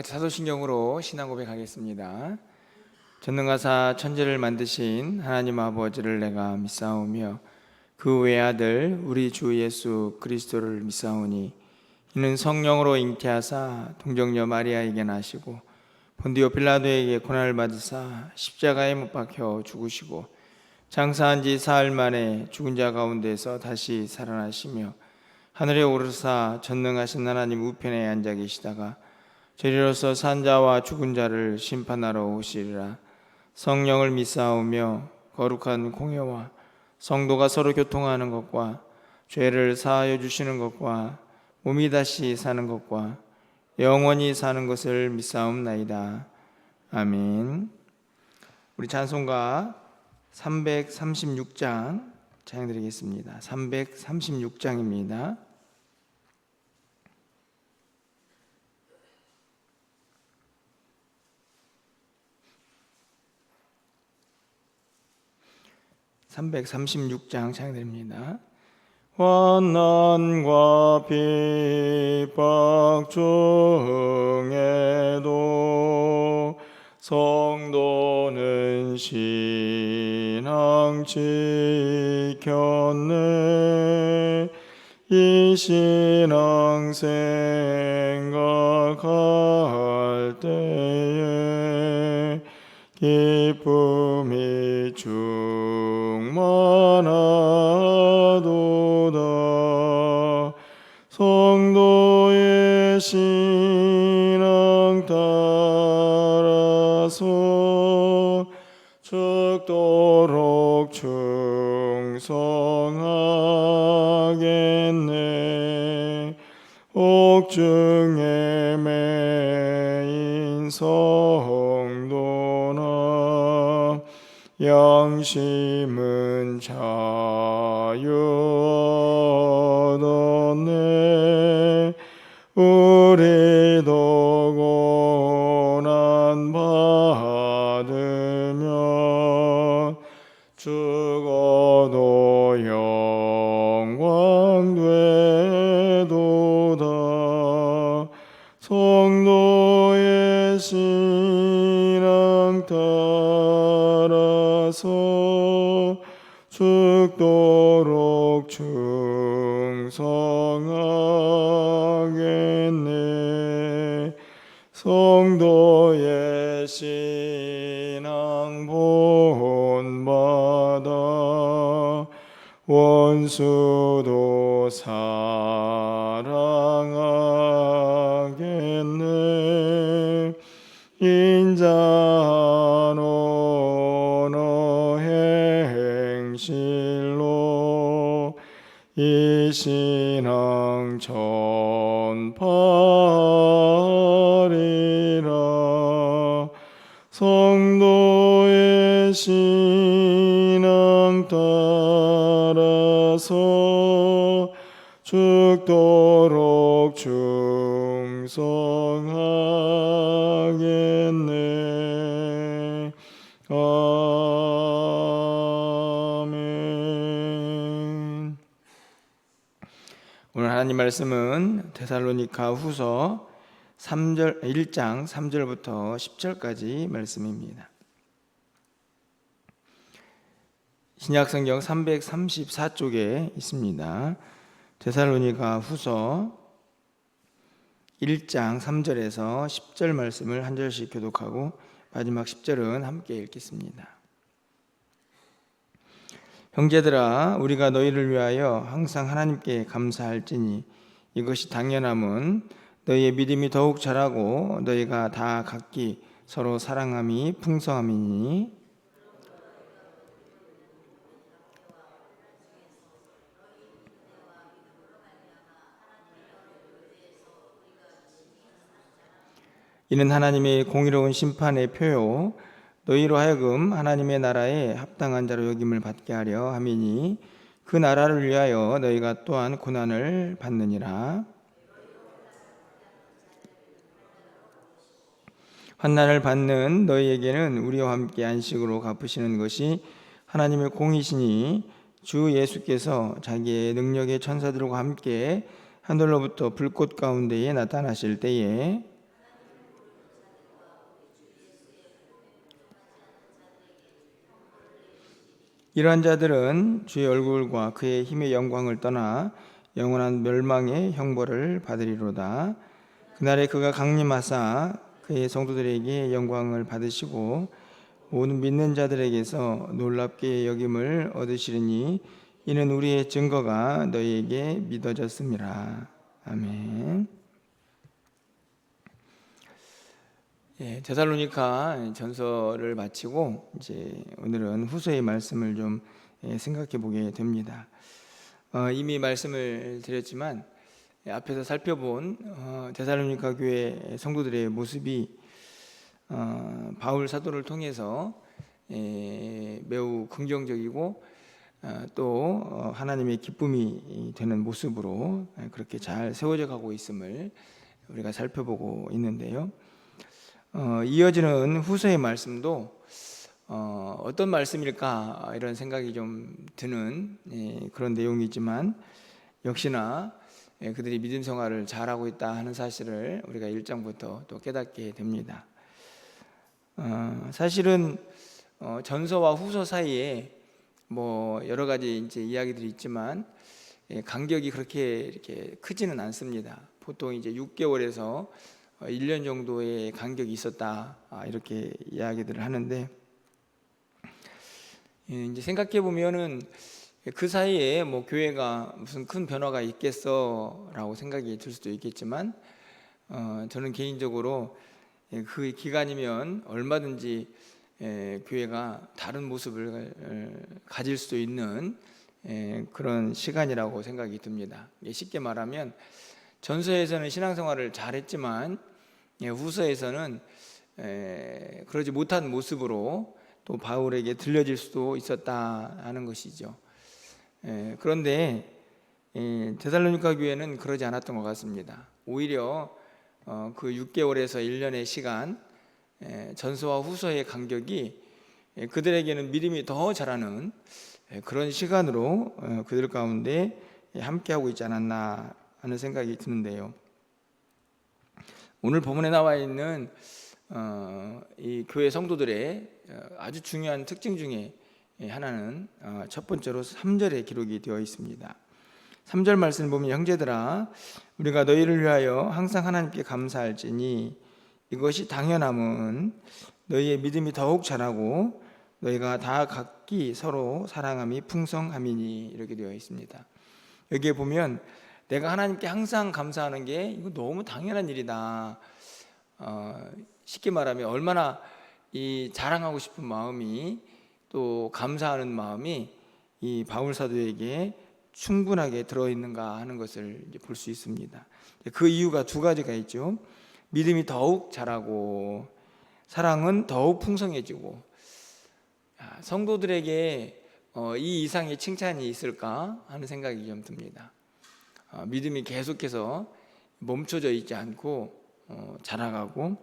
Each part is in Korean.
사도신경으로 신앙 고백하겠습니다. 전능하사 천지를 만드신 하나님 아버지를 내가 믿사오며 그 외아들 우리 주 예수 그리스도를 믿사오니 이는 성령으로 잉태하사 동정녀 마리아에게 나시고 본디오 빌라도에게 고난을 받으사 십자가에 못 박혀 죽으시고 장사한 지 사흘 만에 죽은 자 가운데서 다시 살아나시며 하늘에 오르사 전능하신 하나님 우편에 앉아 계시다가 저리로서 산 자와 죽은 자를 심판하러 오시리라. 성령을 믿사오며 거룩한 공회와 성도가 서로 교통하는 것과 죄를 사하여 주시는 것과 몸이 다시 사는 것과 영원히 사는 것을 믿사옵나이다. 아멘. 우리 찬송가 336장 찬양드리겠습니다. 336장입니다. (336장) 찬양드립니다. 환난과 핍박 중에도 성도는 신앙 지켰네. 이 신앙 생각할 때에 기쁨이 충만하도다. 성도의 신앙 따라서 죽도록 충성하겠네. 옥중에 매인 성도나 양심은 자유 얻었네. 우리도 고난 받으면 죽어도 영광 되도다. 성도의 신앙 따라서 죽도록 충성하겠네. 성도의 신앙 본받아 원수도 사랑하겠네. 인자한 언어 행실로 이 신앙 전파하리라. 성도의 신앙 따라서 죽도록 충성하겠네. 아멘. 오늘 하나님 말씀은 데살로니가 후서 1장 3절부터 10절까지 말씀입니다. 신약성경 334쪽에 있습니다. 데살로니가 후서 1장 3절에서 10절 말씀을 한 절씩 교독하고 마지막 10절은 함께 읽겠습니다. 형제들아, 우리가 너희를 위하여 항상 하나님께 감사할지니 이것이 당연함은 너희의 믿음이 더욱 자라고 너희가 다 각기 서로 사랑함이 풍성함이니 이는 하나님의 공의로운 심판의 표요 너희로 하여금 하나님의 나라에 합당한 자로 여김을 받게 하려 함이니 그 나라를 위하여 너희가 또한 고난을 받느니라. 환난을 받는 너희에게는 우리와 함께 안식으로 갚으시는 것이 하나님의 공이시니 주 예수께서 자기의 능력의 천사들과 함께 하늘로부터 불꽃 가운데에 나타나실 때에 이러한 자들은 주의 얼굴과 그의 힘의 영광을 떠나 영원한 멸망의 형벌을 받으리로다. 그날에 그가 강림하사 그의 성도들에게 영광을 받으시고 모든 믿는 자들에게서 놀랍게 여김을 얻으시리니 이는 우리의 증거가 너희에게 믿어졌음이라. 아멘. 데살로니가 전서를 마치고 이제 오늘은 후서의 말씀을 좀 생각해 보게 됩니다. 이미 말씀을 드렸지만 앞에서 살펴본 데살로니가 교회 성도들의 모습이 바울 사도를 통해서 매우 긍정적이고 또 하나님의 기쁨이 되는 모습으로 그렇게 잘 세워져 가고 있음을 우리가 살펴보고 있는데요. 이어지는 후서의 말씀도 어떤 말씀일까 이런 생각이 좀 드는 그런 내용이지만 역시나 그들이 믿음 생활을 잘하고 있다 하는 사실을 우리가 1장부터 또 깨닫게 됩니다. 사실은 전서와 후서 사이에 뭐 여러 가지 이제 이야기들이 있지만 간격이 그렇게 이렇게 크지는 않습니다. 보통 이제 6개월에서 1년 정도의 간격이 있었다 이렇게 이야기들을 하는데 이제 생각해 보면은 그 사이에 뭐 교회가 무슨 큰 변화가 있겠어라고 생각이 들 수도 있겠지만 저는 개인적으로 그 기간이면 얼마든지 교회가 다른 모습을 가질 수도 있는 그런 시간이라고 생각이 듭니다. 쉽게 말하면 전서에서는 신앙생활을 잘했지만 후서에서는 그러지 못한 모습으로 또 바울에게 들려질 수도 있었다 하는 것이죠. 그런데 데살로니가 교회는 그러지 않았던 것 같습니다. 오히려 그 6개월에서 1년의 시간 전서와 후서의 간격이 그들에게는 믿음이 더 자라는 그런 시간으로 그들 가운데 함께하고 있지 않았나 하는 생각이 드는데요. 오늘 본문에 나와 있는 이 교회 성도들의 아주 중요한 특징 중에 하나는 첫 번째로 3절에 기록이 되어 있습니다. 3절 말씀을 보면 형제들아 우리가 너희를 위하여 항상 하나님께 감사할지니 이것이 당연함은 너희의 믿음이 더욱 자라고 너희가 다 각기 서로 사랑함이 풍성함이니 이렇게 되어 있습니다. 여기에 보면 내가 하나님께 항상 감사하는 게 이거 너무 당연한 일이다. 쉽게 말하면 얼마나 이 자랑하고 싶은 마음이 또 감사하는 마음이 이 바울 사도에게 충분하게 들어있는가 하는 것을 볼 수 있습니다. 그 이유가 두 가지가 있죠. 믿음이 더욱 자라고 사랑은 더욱 풍성해지고 성도들에게 이 이상의 칭찬이 있을까 하는 생각이 좀 듭니다. 믿음이 계속해서 멈춰져 있지 않고 자라가고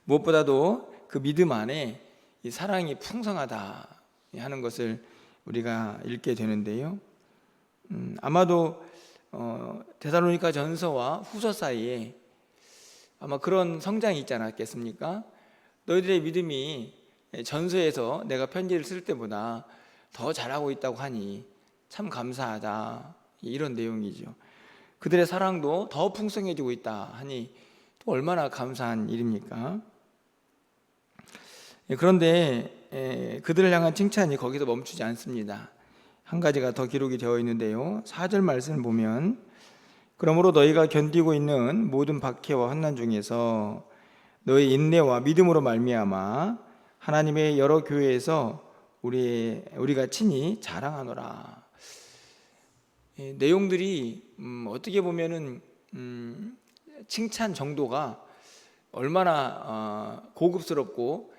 무엇보다도 그 믿음 안에 이 사랑이 풍성하다 하는 것을 우리가 읽게 되는데요. 아마도 데살로니가 전서와 후서 사이에 아마 그런 성장이 있지 않았겠습니까? 너희들의 믿음이 전서에서 내가 편지를 쓸 때보다 더 잘하고 있다고 하니 참 감사하다 이런 내용이죠. 그들의 사랑도 더 풍성해지고 있다 하니 또 얼마나 감사한 일입니까? 그런데 그들을 향한 칭찬이 거기서 멈추지 않습니다. 한 가지가 더 기록이 되어 있는데요. 4절 말씀을 보면 그러므로 너희가 견디고 있는 모든 박해와 환난 중에서 너희 인내와 믿음으로 말미암아 하나님의 여러 교회에서 우리가 친히 자랑하노라. 내용들이 어떻게 보면은 칭찬 정도가 얼마나 고급스럽고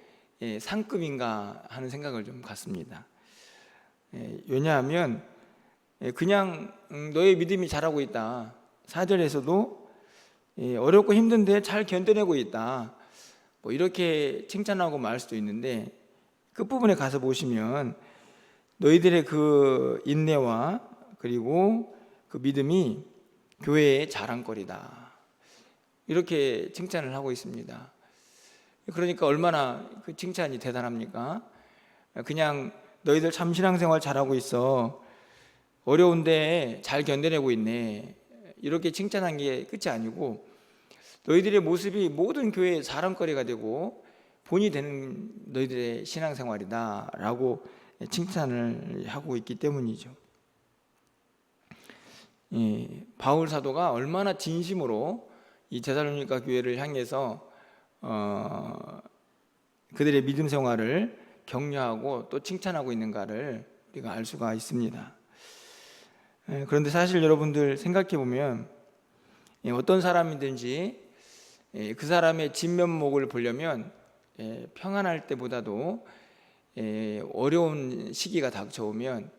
상급인가 하는 생각을 좀 갖습니다. 왜냐하면 그냥 너의 믿음이 자라고 있다. 4절에서도 어렵고 힘든데 잘 견뎌내고 있다. 뭐 이렇게 칭찬하고 말 수도 있는데 끝부분에 가서 보시면 너희들의 그 인내와 그리고 그 믿음이 교회의 자랑거리다. 이렇게 칭찬을 하고 있습니다. 그러니까 얼마나 그 칭찬이 대단합니까? 그냥 너희들 참 신앙생활 잘하고 있어. 어려운데 잘 견뎌내고 있네. 이렇게 칭찬한 게 끝이 아니고 너희들의 모습이 모든 교회의 자랑거리가 되고 본이 되는 너희들의 신앙생활이다 라고 칭찬을 하고 있기 때문이죠. 바울 사도가 얼마나 진심으로 이 데살로니가 교회를 향해서 그들의 믿음 생활을 격려하고 또 칭찬하고 있는가를 우리가 알 수가 있습니다. 그런데 사실 여러분들 생각해 보면 어떤 사람이든지 그 사람의 진면목을 보려면 평안할 때보다도 어려운 시기가 닥쳐오면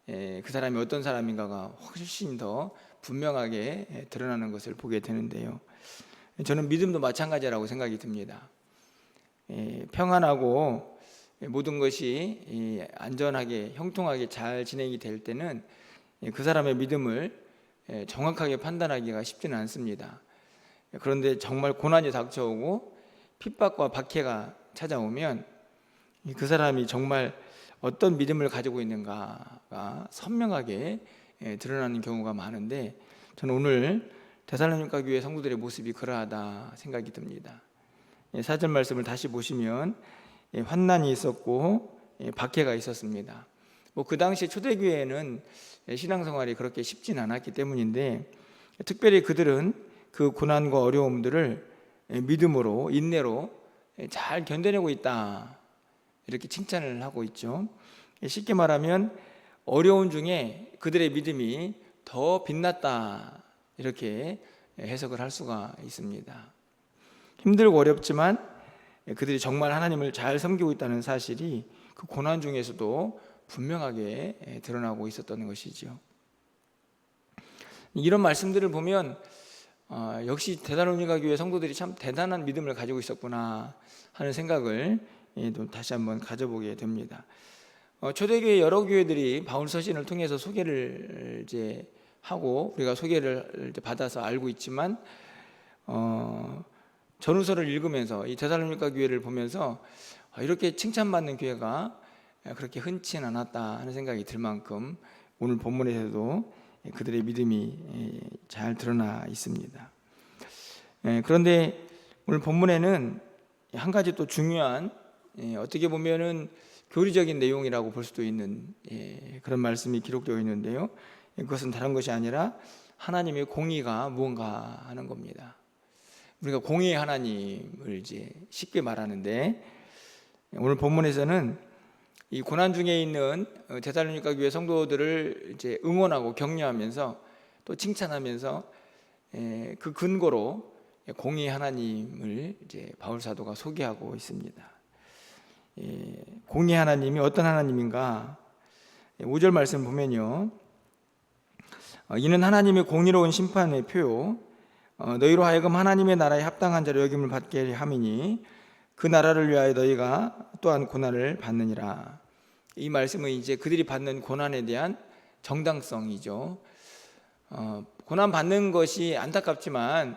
그 사람이 어떤 사람인가가 훨씬 더 분명하게 드러나는 것을 보게 되는데요. 저는 믿음도 마찬가지라고 생각이 듭니다. 평안하고 모든 것이 안전하게 형통하게 잘 진행이 될 때는 그 사람의 믿음을 정확하게 판단하기가 쉽지는 않습니다. 그런데 정말 고난이 닥쳐오고 핍박과 박해가 찾아오면 그 사람이 정말 어떤 믿음을 가지고 있는가가 선명하게 드러나는 경우가 많은데, 저는 오늘 데살로니가 교회 성도들의 모습이 그러하다 생각이 듭니다. 4절 말씀을 다시 보시면 환난이 있었고 박해가 있었습니다. 그 당시 초대교회에는 신앙생활이 그렇게 쉽진 않았기 때문인데, 특별히 그들은 그 고난과 어려움들을 믿음으로 인내로 잘 견뎌내고 있다 이렇게 칭찬을 하고 있죠. 쉽게 말하면 어려운 중에 그들의 믿음이 더 빛났다 이렇게 해석을 할 수가 있습니다. 힘들고 어렵지만 그들이 정말 하나님을 잘 섬기고 있다는 사실이 그 고난 중에서도 분명하게 드러나고 있었던 것이죠. 이런 말씀들을 보면 역시 데살로니가 교회 성도들이 참 대단한 믿음을 가지고 있었구나 하는 생각을 다시 한번 가져보게 됩니다. 초대교회 여러 교회들이 바울 서신을 통해서 소개를 이제 하고 우리가 소개를 이제 받아서 알고 있지만, 전후서를 읽으면서 이 데살로니가 교회를 보면서 이렇게 칭찬받는 교회가 그렇게 흔치는 않았다 하는 생각이 들 만큼 오늘 본문에서도 그들의 믿음이 잘 드러나 있습니다. 그런데 오늘 본문에는 한 가지 또 중요한, 어떻게 보면은 교리적인 내용이라고 볼 수도 있는 그런 말씀이 기록되어 있는데요. 그것은 다른 것이 아니라 하나님의 공의가 무언가 하는 겁니다. 우리가 공의의 하나님을 이제 쉽게 말하는데, 오늘 본문에서는 이 고난 중에 있는 데살로니가 교회 성도들을 이제 응원하고 격려하면서 또 칭찬하면서 그 근거로 공의의 하나님을 이제 바울 사도가 소개하고 있습니다. 공의의 하나님이 어떤 하나님인가? 5절 말씀 보면요, 이는 하나님의 공의로운 심판의 표요 너희로 하여금 하나님의 나라에 합당한 자로 여김을 받게 함이니 그 나라를 위하여 너희가 또한 고난을 받느니라. 이 말씀은 이제 그들이 받는 고난에 대한 정당성이죠. 고난 받는 것이 안타깝지만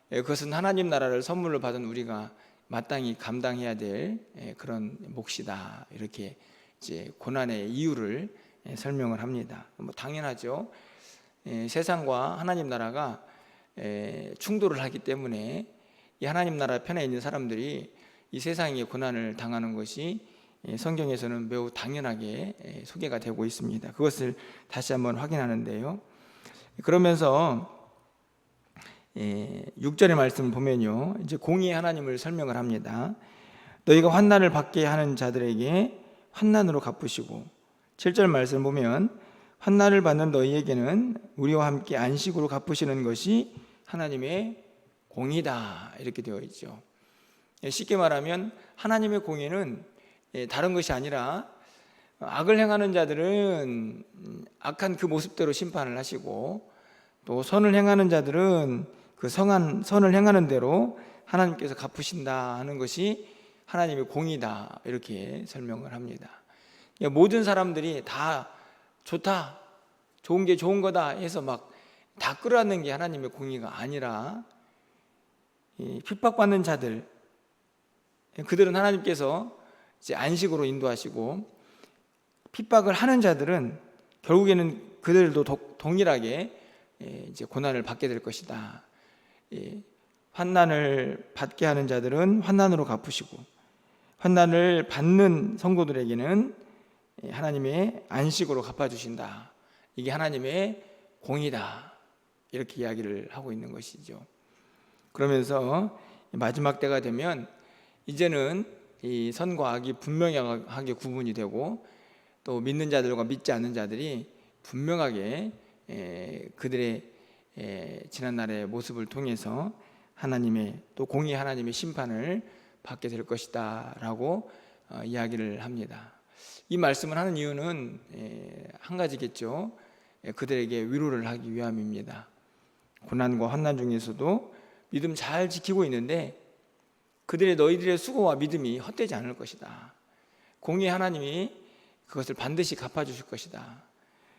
그것은 하나님 나라를 선물로 받은 우리가 마땅히 감당해야 될 그런 몫이다. 이렇게 이제 고난의 이유를 설명을 합니다. 당연하죠. 세상과 하나님 나라가 충돌을 하기 때문에 이 하나님 나라 편에 있는 사람들이 이 세상의 고난을 당하는 것이 성경에서는 매우 당연하게 소개가 되고 있습니다. 그것을 다시 한번 확인하는데요. 그러면서 6절의 말씀을 보면요, 이제 공의의 하나님을 설명을 합니다. 너희가 환난을 받게 하는 자들에게 환난으로 갚으시고, 7절 말씀 보면 환난을 받는 너희에게는 우리와 함께 안식으로 갚으시는 것이 하나님의 공의다 이렇게 되어 있죠. 쉽게 말하면 하나님의 공의는 다른 것이 아니라 악을 행하는 자들은 악한 그 모습대로 심판을 하시고, 또 선을 행하는 자들은 그 선을 행하는 대로 하나님께서 갚으신다 하는 것이 하나님의 공의다 이렇게 설명을 합니다. 모든 사람들이 다 좋다, 좋은 게 좋은 거다 해서 막 다 끌어안는 게 하나님의 공의가 아니라, 핍박받는 자들, 그들은 하나님께서 이제 안식으로 인도하시고, 핍박을 하는 자들은 결국에는 그들도 동일하게 이제 고난을 받게 될 것이다. 환난을 받게 하는 자들은 환난으로 갚으시고, 환난을 받는 성도들에게는 하나님의 안식으로 갚아주신다. 이게 하나님의 공이다. 이렇게 이야기를 하고 있는 것이죠. 그러면서 마지막 때가 되면 이제는 이 선과 악이 분명하게 구분이 되고, 또 믿는 자들과 믿지 않는 자들이 분명하게 그들의 지난날의 모습을 통해서 하나님의, 또 공의 하나님의 심판을 받게 될 것이다 라고 이야기를 합니다. 이 말씀을 하는 이유는 한 가지겠죠. 그들에게 위로를 하기 위함입니다. 고난과 환난 중에서도 믿음 잘 지키고 있는데 너희들의 수고와 믿음이 헛되지 않을 것이다. 공의 하나님이 그것을 반드시 갚아주실 것이다.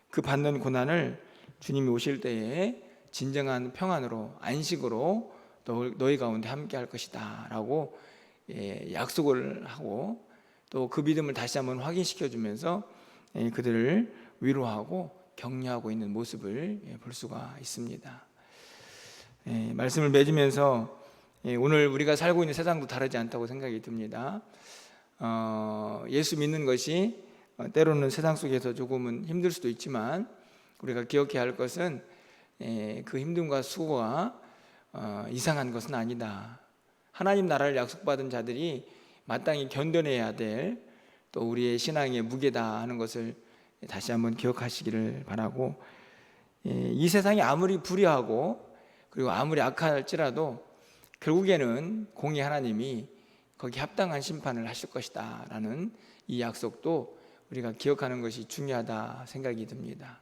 그 받는 고난을 주님이 오실 때에 진정한 평안으로, 안식으로 너희 가운데 함께 할 것이다 라고 약속을 하고, 또 그 믿음을 다시 한번 확인시켜 주면서 그들을 위로하고 격려하고 있는 모습을 볼 수가 있습니다. 말씀을 맺으면서 오늘 우리가 살고 있는 세상도 다르지 않다고 생각이 듭니다. 예수 믿는 것이 때로는 세상 속에서 조금은 힘들 수도 있지만, 우리가 기억해야 할 것은 그 힘듦과 수고가 이상한 것은 아니다. 하나님 나라를 약속받은 자들이 마땅히 견뎌내야 될, 또 우리의 신앙의 무게다 하는 것을 다시 한번 기억하시기를 바라고, 이 세상이 아무리 불의하고 그리고 아무리 악할지라도 결국에는 공의 하나님이 거기 합당한 심판을 하실 것이다 라는 이 약속도 우리가 기억하는 것이 중요하다 생각이 듭니다.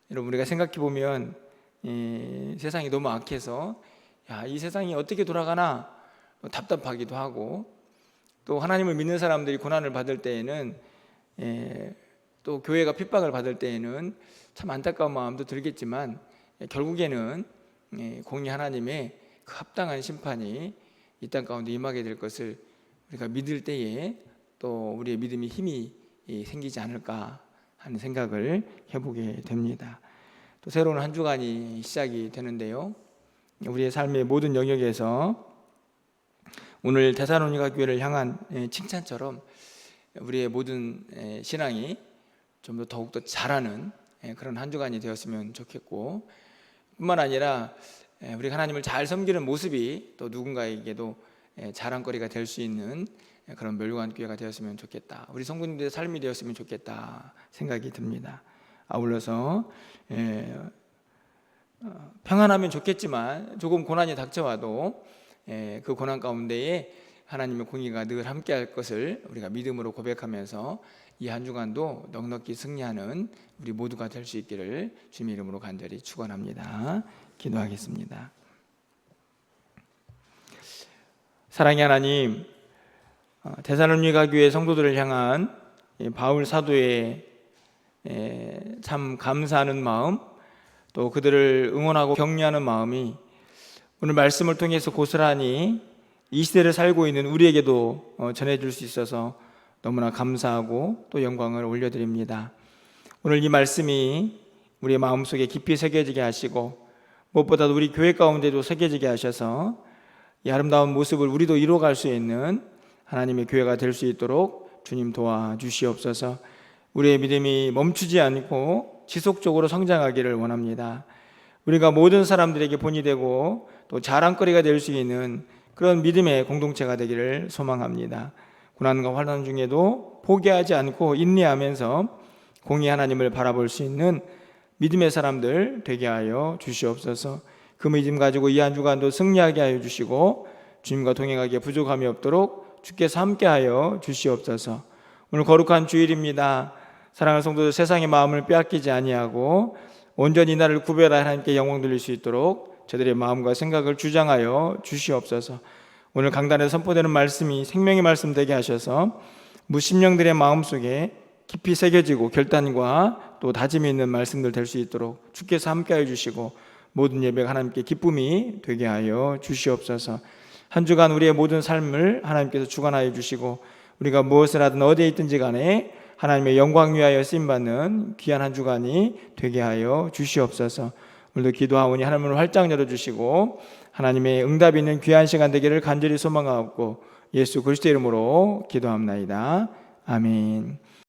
여러분, 우리가 생각해 보면 세상이 너무 악해서 이 세상이 어떻게 돌아가나 답답하기도 하고, 또 하나님을 믿는 사람들이 고난을 받을 때에는, 또 교회가 핍박을 받을 때에는 참 안타까운 마음도 들겠지만, 결국에는 공의 하나님의 그 합당한 심판이 이 땅 가운데 임하게 될 것을 우리가 믿을 때에 또 우리의 믿음이 힘이 생기지 않을까 하는 생각을 해보게 됩니다. 또 새로운 한 주간이 시작이 되는데요, 우리의 삶의 모든 영역에서 오늘 데살로니가 교회를 향한 칭찬처럼 우리의 모든 신앙이 좀 더 더욱더 자라는 그런 한 주간이 되었으면 좋겠고, 뿐만 아니라 우리가 하나님을 잘 섬기는 모습이 또 누군가에게도 자랑거리가 될 수 있는 그런 멸류관 교회가 되었으면 좋겠다, 우리 성도님들의 삶이 되었으면 좋겠다 생각이 듭니다. 아울러서 평안하면 좋겠지만 조금 고난이 닥쳐와도 그 고난 가운데에 하나님의 공의가 늘 함께할 것을 우리가 믿음으로 고백하면서 이 한 주간도 넉넉히 승리하는 우리 모두가 될 수 있기를 주님의 이름으로 간절히 축원합니다. 기도하겠습니다. 사랑의 하나님, 데살로니가 교회 성도들을 향한 바울 사도의 참 감사하는 마음, 또 그들을 응원하고 격려하는 마음이 오늘 말씀을 통해서 고스란히 이 시대를 살고 있는 우리에게도 전해줄 수 있어서 너무나 감사하고 또 영광을 올려드립니다. 오늘 이 말씀이 우리의 마음속에 깊이 새겨지게 하시고, 무엇보다도 우리 교회 가운데도 새겨지게 하셔서 이 아름다운 모습을 우리도 이루어갈 수 있는 하나님의 교회가 될 수 있도록 주님 도와주시옵소서. 우리의 믿음이 멈추지 않고 지속적으로 성장하기를 원합니다. 우리가 모든 사람들에게 본이 되고 또 자랑거리가 될 수 있는 그런 믿음의 공동체가 되기를 소망합니다. 고난과 환난 중에도 포기하지 않고 인내하면서 공의 하나님을 바라볼 수 있는 믿음의 사람들 되게 하여 주시옵소서. 그 믿음 가지고 이 한 주간도 승리하게 하여 주시고, 주님과 동행하기에 부족함이 없도록 주께서 함께하여 주시옵소서. 오늘 거룩한 주일입니다. 사랑하는 성도들, 세상의 마음을 빼앗기지 아니하고 온전히 나를 구별하여 하나님께 영광 돌릴 수 있도록 저들의 마음과 생각을 주장하여 주시옵소서. 오늘 강단에 선포되는 말씀이 생명의 말씀 되게 하셔서 무심령들의 마음속에 깊이 새겨지고 결단과 또 다짐이 있는 말씀들 될 수 있도록 주께서 함께하여 주시고, 모든 예배가 하나님께 기쁨이 되게 하여 주시옵소서. 한 주간 우리의 모든 삶을 하나님께서 주관하여 주시고, 우리가 무엇을 하든 어디에 있든지 간에 하나님의 영광 위하여 쓰임받는 귀한 한 주간이 되게 하여 주시옵소서. 오늘도 기도하오니 하나님을 활짝 열어주시고 하나님의 응답이 있는 귀한 시간 되기를 간절히 소망하옵고 예수 그리스도 이름으로 기도합나이다. 아멘.